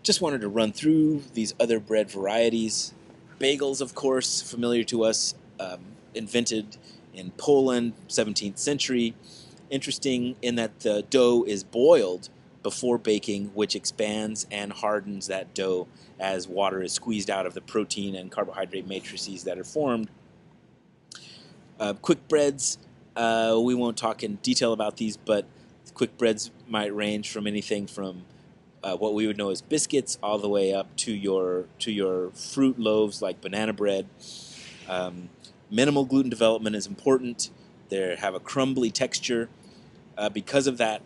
Just wanted to run through these other bread varieties. Bagels, of course, familiar to us, invented in Poland, 17th century. Interesting in that the dough is boiled before baking, which expands and hardens that dough as water is squeezed out of the protein and carbohydrate matrices that are formed. Quick breads, we won't talk in detail about these, but quick breads might range from anything from what we would know as biscuits all the way up to your fruit loaves like banana bread. Um, Minimal gluten development is important. They have a crumbly texture. Because of that,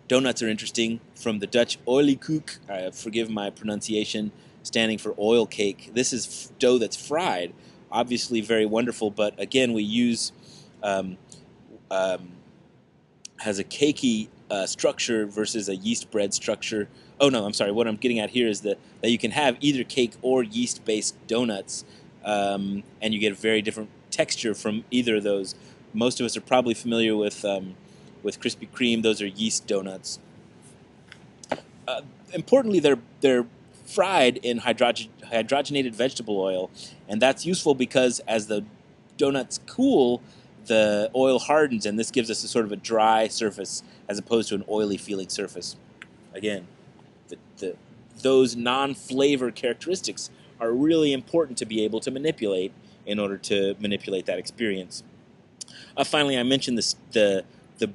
donuts are interesting. From the Dutch olykoek, forgive my pronunciation, standing for oil cake. This is dough that's fried, obviously very wonderful, but again, we use um, um, has a cakey structure versus a yeast bread structure. Oh no, I'm sorry. What I'm getting at here is that you can have either cake or yeast-based donuts, and you get a very different texture from either of those. Most of us are probably familiar with Krispy Kreme. Those are yeast donuts. Importantly, they're fried in hydrogenated vegetable oil, and that's useful because as the donuts cool, the oil hardens, and this gives us a sort of a dry surface as opposed to an oily feeling surface. Again, the those non-flavor characteristics are really important to be able to manipulate in order to manipulate that experience. Finally, I mentioned the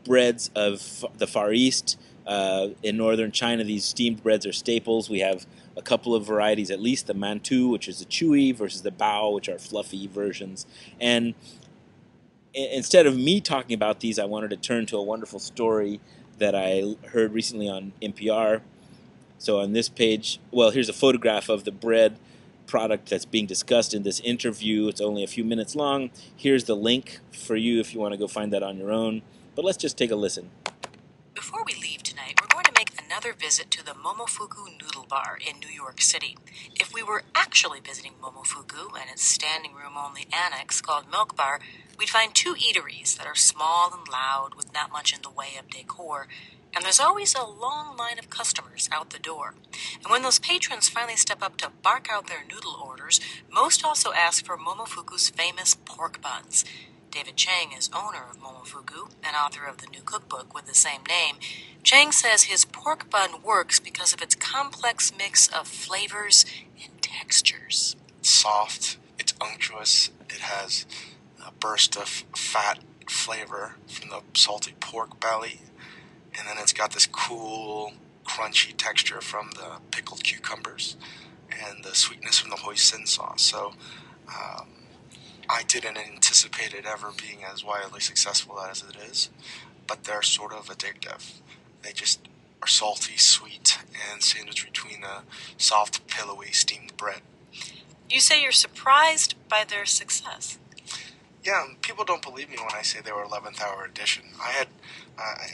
breads of the Far East. In northern China, these steamed breads are staples. We have a couple of varieties, at least the mantou, which is the chewy, versus the bao, which are fluffy versions. And instead of me talking about these, I wanted to turn to a wonderful story that I heard recently on NPR. So on this page, well, here's a photograph of the bread product that's being discussed in this interview. It's only a few minutes long. Here's the link for you if you want to go find that on your own. But let's just take a listen. Before we leave tonight, we're going to make another visit to the Momofuku Noodle Bar in New York City. If we were actually visiting Momofuku and its standing room only annex called Milk Bar, we'd find two eateries that are small and loud with not much in the way of decor. And there's always a long line of customers out the door. And when those patrons finally step up to bark out their noodle orders, most also ask for Momofuku's famous pork buns. David Chang is owner of Momofuku and author of the new cookbook with the same name. Chang says his pork bun works because of its complex mix of flavors and textures. It's soft, it's unctuous, it has a burst of fat flavor from the salty pork belly, and then it's got this cool, crunchy texture from the pickled cucumbers and the sweetness from the hoisin sauce. So, I didn't anticipate it ever being as wildly successful as it is, but they're sort of addictive. They just are salty, sweet, and sandwiched between a soft, pillowy, steamed bread. You say you're surprised by their success. Yeah, people don't believe me when I say they were 11th hour edition. I had,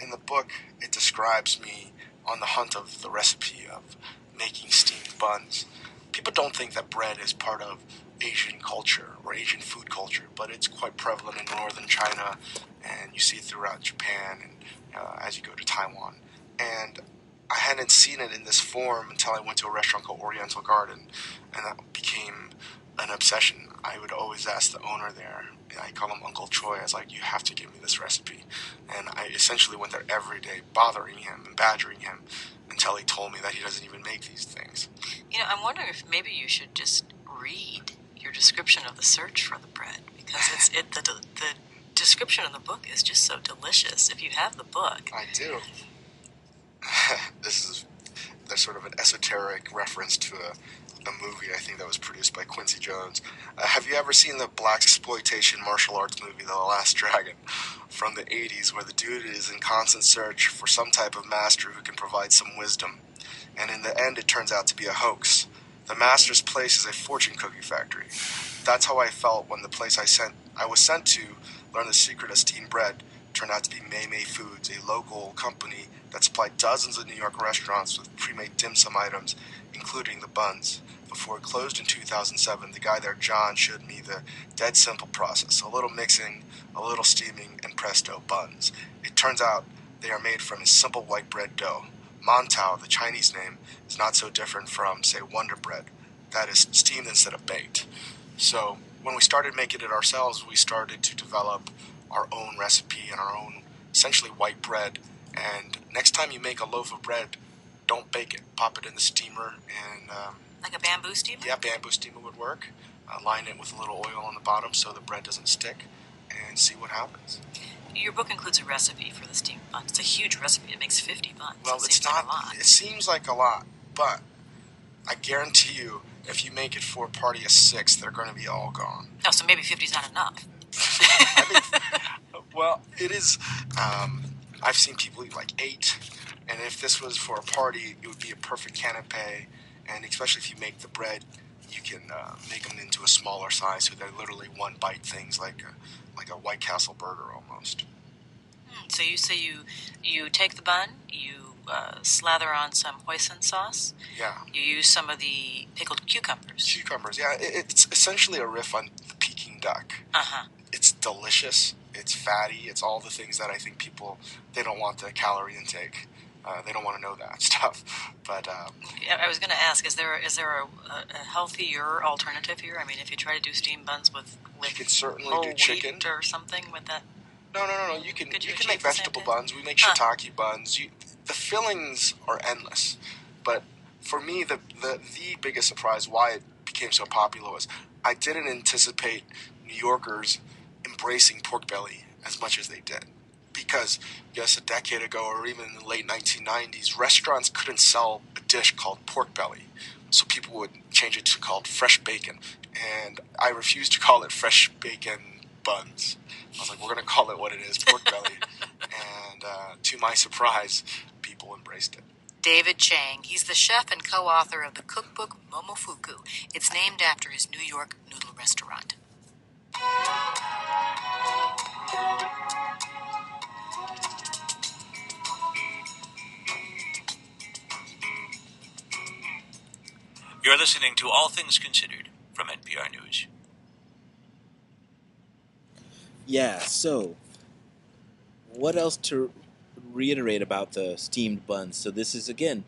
in the book, it describes me on the hunt of the recipe of making steamed buns. People don't think that bread is part of Asian culture or Asian food culture, but it's quite prevalent in northern China, and you see it throughout Japan and as you go to Taiwan. And I hadn't seen it in this form until I went to a restaurant called Oriental Garden, and that became an obsession. I would always ask the owner there, and I call him Uncle Troy. I was like, you have to give me this recipe. And I essentially went there every day, bothering him and badgering him until he told me that he doesn't even make these things. You know, I'm wondering if maybe you should just read your description of the search for the bread, because the description in the book is just so delicious. If you have the book. I do. There's sort of an esoteric reference to a movie, I think, that was produced by Quincy Jones. Have you ever seen the blaxploitation martial arts movie, The Last Dragon, from the 80s, where the dude is in constant search for some type of master who can provide some wisdom, and in the end it turns out to be a hoax? The master's place is a fortune cookie factory. That's how I felt when the place I was sent to learn the secret of steamed bread turned out to be Mei Mei Foods, a local company that supplied dozens of New York restaurants with pre-made dim sum items, including the buns. Before it closed in 2007, the guy there, John, showed me the dead simple process: a little mixing, a little steaming, and presto, buns. It turns out they are made from a simple white bread dough, Mantao, the Chinese name, is not so different from, say, Wonder Bread. That is steamed instead of baked. So when we started making it ourselves, we started to develop our own recipe and our own, essentially, white bread. And next time you make a loaf of bread, don't bake it. Pop it in the steamer and... like a bamboo steamer? Yeah, bamboo steamer would work. Line it with a little oil on the bottom so the bread doesn't stick, and see what happens. Your book includes a recipe for the steamed bun. It's a huge recipe. It makes 50 buns. Well, it it's seems like not. a lot. It seems like a lot, but I guarantee you, if you make it for a party of 6, they're going to be all gone. Oh, so maybe 50 is not enough. I think, well, it is. I've seen people eat like 8, and if this was for a party, it would be a perfect canapé. And especially if you make the bread, you can make them into a smaller size, so they're literally one bite things, like a White Castle burger almost. So you say you take the bun, you slather on some hoisin sauce. Yeah. You use some of the pickled cucumbers. Cucumbers, yeah. It's essentially a riff on the Peking duck. Uh-huh. It's delicious. It's fatty. It's all the things that I think people, they don't want the calorie intake. They don't want to know that stuff. But I was going to ask, is there a healthier alternative here? I mean, if you try to do steamed buns with you can certainly whole do chicken wheat or something with that. No. You can Could you make achieve the same vegetable thing? buns. We make shiitake buns. The fillings are endless. But for me, the biggest surprise why it became so popular was I didn't anticipate New Yorkers embracing pork belly as much as they did. Because, yes, a decade ago or even in the late 1990s, restaurants couldn't sell a dish called pork belly. So people would change it to called fresh bacon. And I refused to call it fresh bacon buns. I was like, we're going to call it what it is, pork belly. And to my surprise, people embraced it. David Chang. He's the chef and co-author of the cookbook Momofuku. It's named after his New York noodle restaurant. You're listening to All Things Considered from NPR News. Yeah, so what else to reiterate about the steamed buns? So this is, again,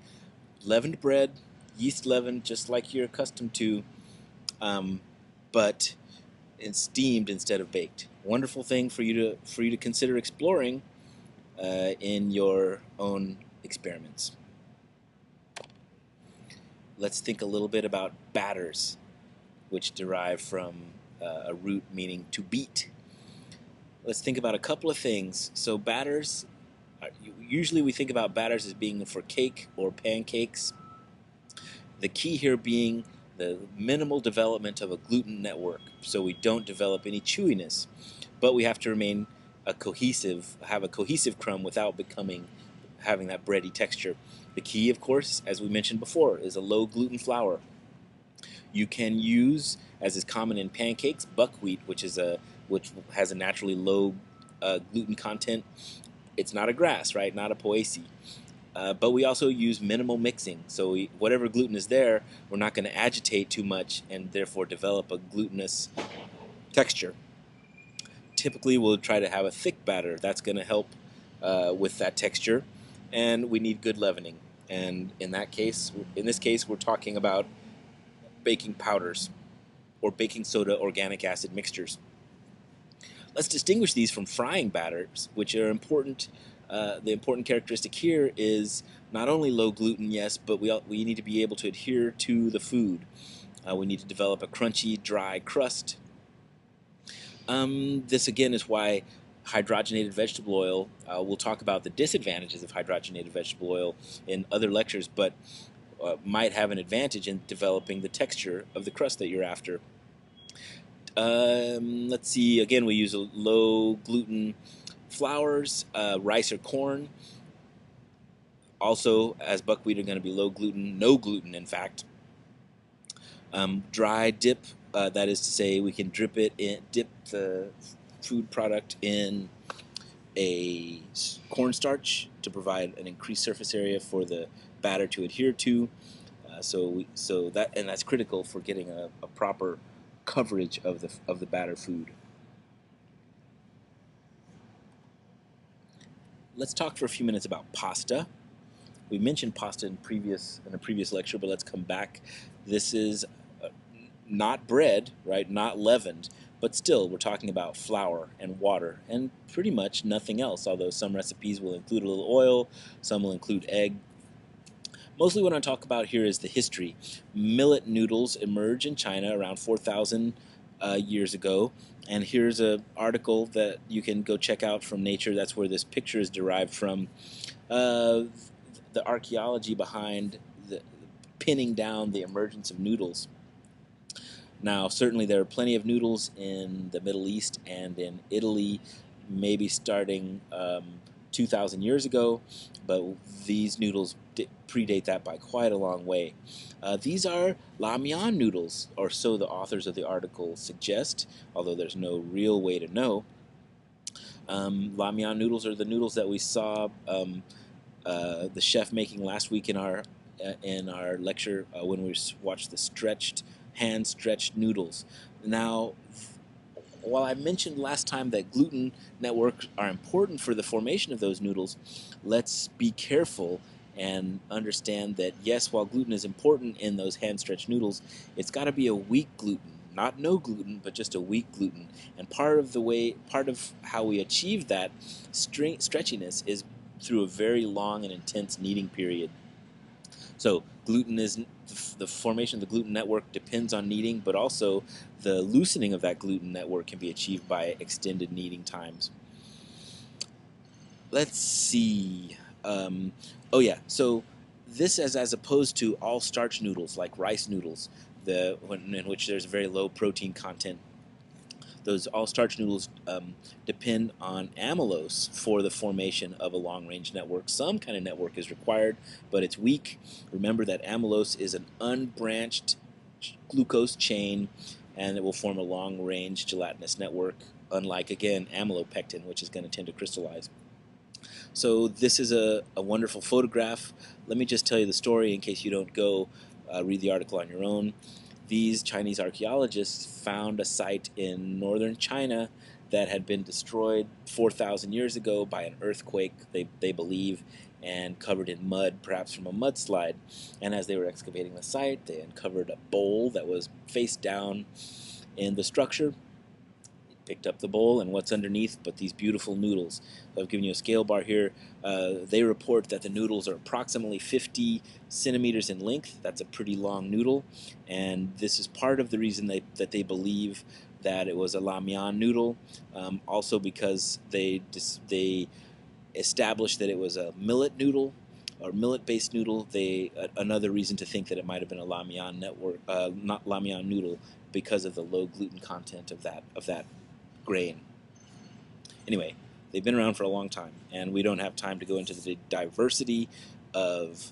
leavened bread, yeast leavened, just like you're accustomed to, but it's steamed instead of baked. Wonderful thing for you to consider exploring in your own experiments. Let's think a little bit about batters, which derive from a root meaning to beat. Let's think about a couple of things. So batters, usually we think about batters as being for cake or pancakes. The key here being the minimal development of a gluten network, so we don't develop any chewiness, but we have to remain have a cohesive crumb without having that bready texture. The key, of course, as we mentioned before, is a low gluten flour. You can use, as is common in pancakes, buckwheat, which has a naturally low gluten content. It's not a grass, right? Not a poacea. But we also use minimal mixing. So whatever gluten is there, we're not going to agitate too much and therefore develop a glutinous texture. Typically, we'll try to have a thick batter. That's going to help with that texture. And we need good leavening. And in this case, we're talking about baking powders or baking soda organic acid mixtures. Let's distinguish these from frying batters, which are important. The important characteristic here is not only low gluten, yes, but we need to be able to adhere to the food. We need to develop a crunchy, dry crust. This again is why hydrogenated vegetable oil, we'll talk about the disadvantages of hydrogenated vegetable oil in other lectures, but might have an advantage in developing the texture of the crust that you're after. Let's see, again, we use low gluten flours, rice or corn. Also, as buckwheat are going to be low gluten, no gluten in fact. Dry dip, that is to say we can dip the food product in a cornstarch to provide an increased surface area for the batter to adhere to. That's critical for getting a proper coverage of the batter food. Let's talk for a few minutes about pasta, We mentioned pasta in a previous lecture, but let's come back. This is not bread, right? Not leavened, but still we're talking about flour and water and pretty much nothing else, although some recipes will include a little oil, some will include egg. Mostly what I talk about here is the history. Millet noodles emerged in China around 4,000 years ago, and here's an article that you can go check out from Nature. That's where this picture is derived from. The archaeology behind pinning down the emergence of noodles. Now, certainly there are plenty of noodles in the Middle East and in Italy, maybe starting 2,000 years ago, but these noodles predate that by quite a long way. These are Lamian noodles, or so the authors of the article suggest, although there's no real way to know. Lamian noodles are the noodles that we saw the chef making last week in our lecture when we watched the hand-stretched noodles. Now, while I mentioned last time that gluten networks are important for the formation of those noodles, let's be careful and understand that yes, while gluten is important in those hand-stretched noodles, it's got to be a weak gluten. Not no gluten, but just a weak gluten. And part of how we achieve that stretchiness is through a very long and intense kneading period. So the formation of the gluten network depends on kneading, but also the loosening of that gluten network can be achieved by extended kneading times. Let's see. So this is as opposed to all starch noodles like rice noodles, in which there's a very low protein content. Those all-starch noodles depend on amylose for the formation of a long-range network. Some kind of network is required, but it's weak. Remember that amylose is an unbranched glucose chain, and it will form a long-range gelatinous network, unlike, again, amylopectin, which is going to tend to crystallize. So this is a wonderful photograph. Let me just tell you the story in case you don't go read the article on your own. These Chinese archaeologists found a site in northern China that had been destroyed 4,000 years ago by an earthquake, they believe, and covered in mud, perhaps from a mudslide. And as they were excavating the site, they uncovered a bowl that was face down in the structure. Picked up the bowl, and what's underneath but these beautiful noodles. I've given you a scale bar here. They report that the noodles are approximately 50 centimeters in length. That's a pretty long noodle, and this is part of the reason that they believe that it was a Lamian noodle. Also because they established that it was a millet noodle or millet-based noodle. Another reason to think that it might have been a Lamian not Lamian noodle, because of the low gluten content of that grain. Anyway, they've been around for a long time, and we don't have time to go into the diversity of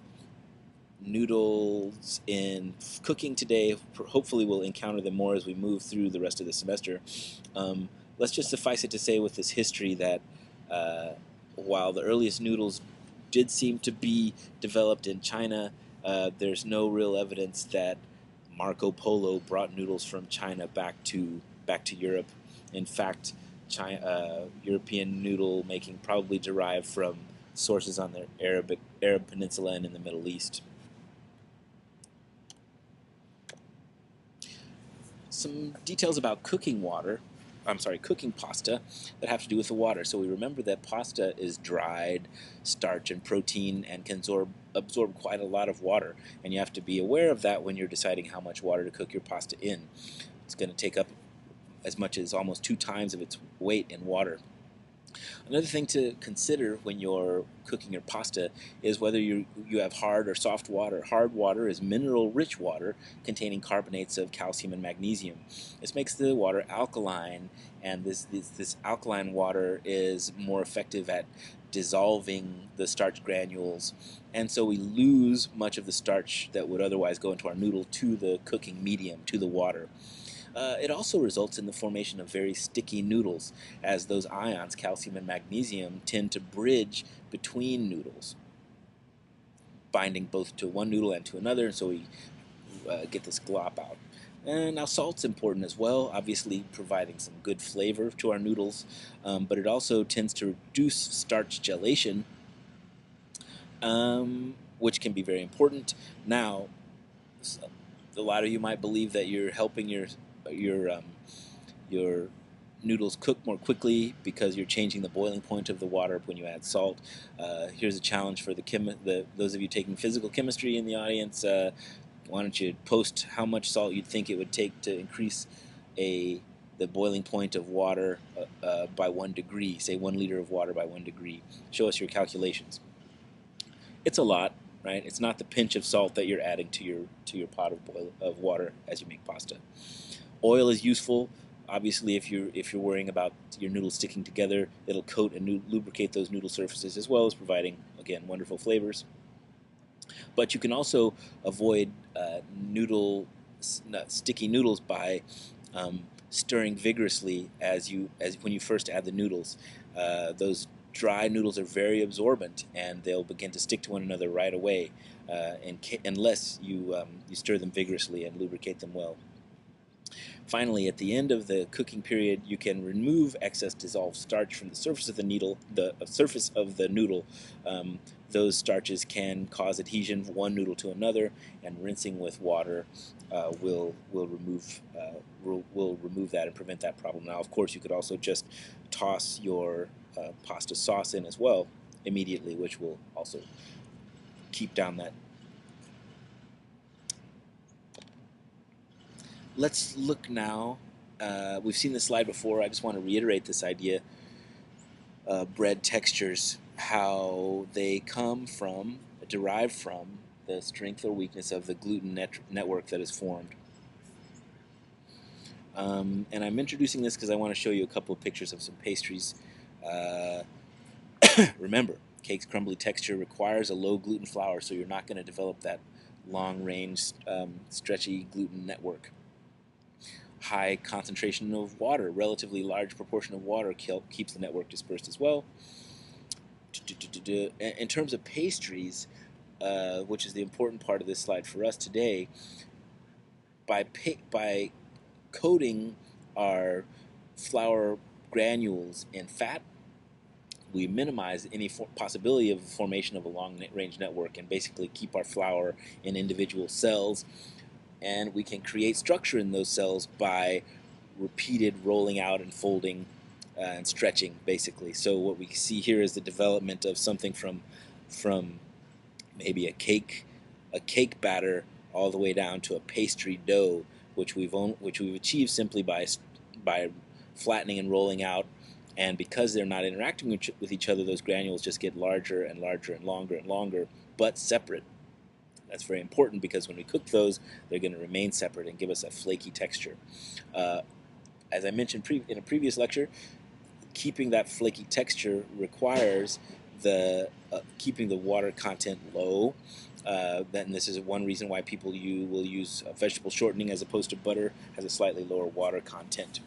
noodles in cooking today. Hopefully we'll encounter them more as we move through the rest of the semester. Let's just suffice it to say with this history that while the earliest noodles did seem to be developed in China, there's no real evidence that Marco Polo brought noodles from China back to Europe. In fact, European noodle making probably derived from sources on the Arab Peninsula and in the Middle East. Some details about cooking pasta that have to do with the water. So we remember that pasta is dried starch and protein and can absorb quite a lot of water, and you have to be aware of that when you're deciding how much water to cook your pasta in. It's going to take up as much as almost 2 times of its weight in water. Another thing to consider when you're cooking your pasta is whether you have hard or soft water. Hard water is mineral-rich water containing carbonates of calcium and magnesium. This makes the water alkaline, and this alkaline water is more effective at dissolving the starch granules, and so we lose much of the starch that would otherwise go into our noodle to the cooking medium, to the water. It also results in the formation of very sticky noodles, as those ions, calcium and magnesium, tend to bridge between noodles, binding both to one noodle and to another, and so we get this glop out. And now salt's important as well, obviously providing some good flavor to our noodles, but it also tends to reduce starch gelation, which can be very important. Now, a lot of you might believe that you're helping your noodles cook more quickly because you're changing the boiling point of the water when you add salt. Here's a challenge for those of you taking physical chemistry in the audience. Why don't you post how much salt you'd think it would take to increase the boiling point of water by 1 degree, say 1 liter of water by 1 degree. Show us your calculations. It's a lot, right? It's not the pinch of salt that you're adding to your pot of water as you make pasta. Oil is useful. Obviously, if you're worrying about your noodles sticking together, it'll coat and lubricate those noodle surfaces, as well as providing, again, wonderful flavors. But you can also avoid sticky noodles by stirring vigorously as when you first add the noodles. Those dry noodles are very absorbent, and they'll begin to stick to one another right away, unless you stir them vigorously and lubricate them well. Finally, at the end of the cooking period, you can remove excess dissolved starch from the surface of the noodle. Those starches can cause adhesion of one noodle to another, and rinsing with water will remove that and prevent that problem. Now, of course, you could also just toss your pasta sauce in as well immediately, which will also keep down that. Let's look now. We've seen this slide before. I just want to reiterate this idea. Bread textures, how they derive from the strength or weakness of the gluten network that is formed. And I'm introducing this because I want to show you a couple of pictures of some pastries. Remember, cake's crumbly texture requires a low gluten flour, so you're not going to develop that long-range stretchy gluten network. High concentration of water, relatively large proportion of water keeps the network dispersed as well. In terms of pastries, which is the important part of this slide for us today, by coating our flour granules in fat, we minimize any possibility of formation of a long-range network and basically keep our flour in individual cells. And we can create structure in those cells by repeated rolling out and folding and stretching, basically. So what we see here is the development of something from maybe a cake batter all the way down to a pastry dough, which we've achieved simply by flattening and rolling out. And because they're not interacting with each other, those granules just get larger and larger and longer, but separate. That's very important because when we cook those, they're going to remain separate and give us a flaky texture. As I mentioned in a previous lecture, keeping that flaky texture requires keeping the water content low. And this is one reason why people will use vegetable shortening as opposed to butter, has a slightly lower water content.